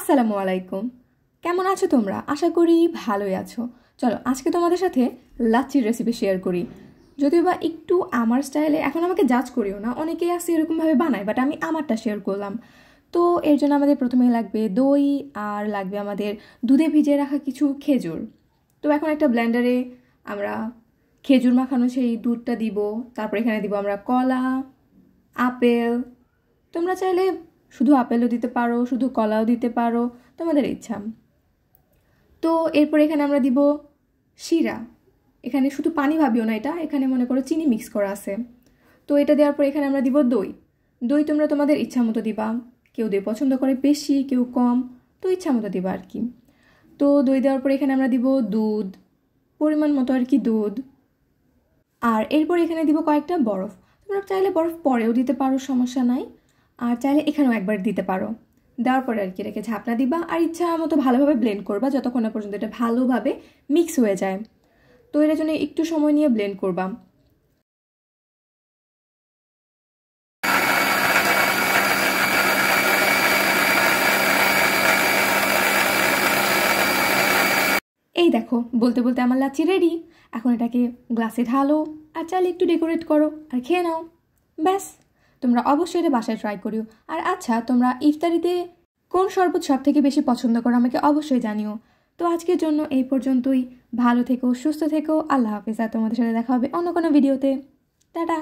আসসালামু আলাইকুম। কেমন আছো তোমরা? আশা করি ভালোই আছো। চলো আজকে তোমাদের সাথে লাচ্ছির রেসিপি শেয়ার করি। যদিও বা একটু আমার স্টাইলে, এখন আমাকে জাজ করিও না, অনেকেই আছে এরকমভাবে বানায়, বাট আমি আমারটা শেয়ার করলাম। তো এর জন্য আমাদের প্রথমে লাগবে দই, আর লাগবে আমাদের দুধে ভিজিয়ে রাখা কিছু খেজুর। তো এখন একটা ব্লেন্ডারে আমরা খেজুর মাখানো সেই দুধটা দিব। তারপর এখানে দিব আমরা কলা, আপেল। তোমরা চাইলে শুধু আপেলও দিতে পারো, শুধু কলাও দিতে পারো, তোমাদের ইচ্ছা। তো এরপর এখানে আমরা দিব শিরা। এখানে শুধু পানি ভাবিও না, এখানে মনে করো চিনি মিক্স করা আছে। তো এটা দেওয়ার পর এখানে আমরা দিব দই। দই তোমরা তোমাদের ইচ্ছা মতো দিবা, কেউ দই পছন্দ করে বেশি, কেউ কম, তো ইচ্ছা মতো দিবা আর কি। তো দই দেওয়ার পর এখানে আমরা দিব দুধ, পরিমাণ মতো আর কি দুধ। আর এরপর এখানে দিব কয়েকটা বরফ। তোমরা চাইলে বরফ পরেও দিতে পারো, সমস্যা নাই। আর চাইলে এখানেও একবার দিতে পারো। দেওয়ার পরে আর কি রেখে ঝাপনা দিবা, আর ইচ্ছা মতো ভালোভাবে ব্লেন্ড করবা যতক্ষণ না পর্যন্ত এটা ভালোভাবে মিক্স হয়ে যায়। তো এর জন্য একটু সময় নিয়ে ব্লেন্ড করবা। এই দেখো, বলতে বলতে আমার লাচ্ছি রেডি। এখন এটাকে গ্লাসে ঢালো, আর চাইলে একটু ডেকোরেট করো আর খেয়ে নাও। ব্যাস, তোমরা অবশ্যই এটা বাসায় ট্রাই করিও। আর আচ্ছা, তোমরা ইফতারিতে কোন শরবত সব থেকে বেশি পছন্দ করো আমাকে অবশ্যই জানিও। তো আজকের জন্য এই পর্যন্তই। ভালো থেকো, সুস্থ থেকো, আল্লাহ হাফেজ। আর তোমাদের সাথে দেখা হবে অন্য কোনো ভিডিওতে। টাটা।